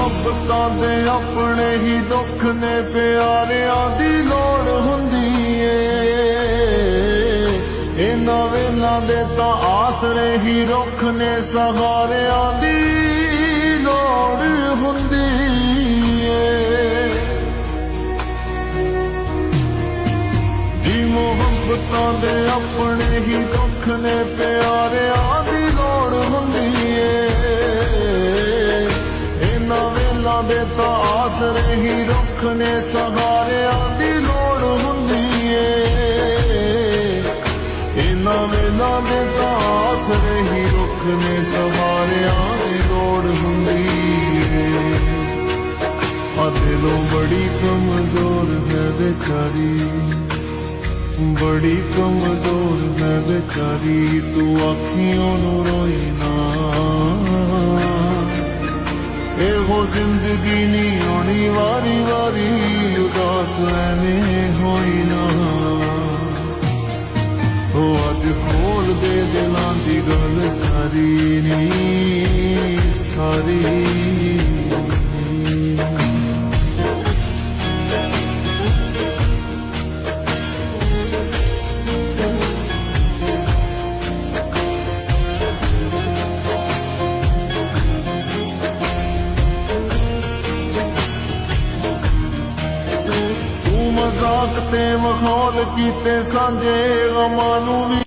ਮੁਹੱਬਤਾਂ ਦੇ ਆਪਣੇ ਹੀ ਦੁੱਖ ਨੇ ਪਿਆਰਿਆਂ ਦੀ ਲੋੜ ਹੁੰਦੀ ਏ ਇਹਨਾਂ ਵੇਲਾਂ ਦੇ ਤਾਂ ਆਸਰੇ ਹੀ ਰੁੱਖ ਨੇ ਸਹਾਰਿਆਂ ਦੀ ਲੋੜ ਹੁੰਦੀ ਏ ਜੀ ਮੁਹੱਬਤਾਂ ਦੇ ਆਪਣੇ ਹੀ ਦੁੱਖ ਨੇ ਪਿਆਰਿਆਂ ਦੀ ਲੋੜ ਹੁੰਦੀ ਏ ਇਹਨਾਂ ਵੇਲਾਂ ਦੇ ਤਾਂ ਆਸਰੇ ਹੀ ਰੁੱਖ ਨੇ ਸਹਾਰਿਆਂ ਦੀ ਲੋੜ ਹੁੰਦੀ ਏ ਇਹਨਾਂ ਵੇਲਾਂ ਦੇ ਤਾਂ ਆਸਰੇ ਹੀ ਰੁੱਖ ਨੇ ਸਹਾਰਿਆਂ ਦੀ ਲੋੜ ਹੁੰਦੀ ਏ ਆ ਦਿਲੋਂ ਬੜੀ ਕਮਜ਼ੋਰ ਹੈ बेचारी बड़ी कमजोर है बेचारी तू अखियों नू रोई ना एहो जिंदगी नी आनी वारी वारी उदास एवें होई ना ओ अज खोल दे दिलां दी गल सारी नी सारी मजाक ते मखौल कीते सांझे गमां नू भी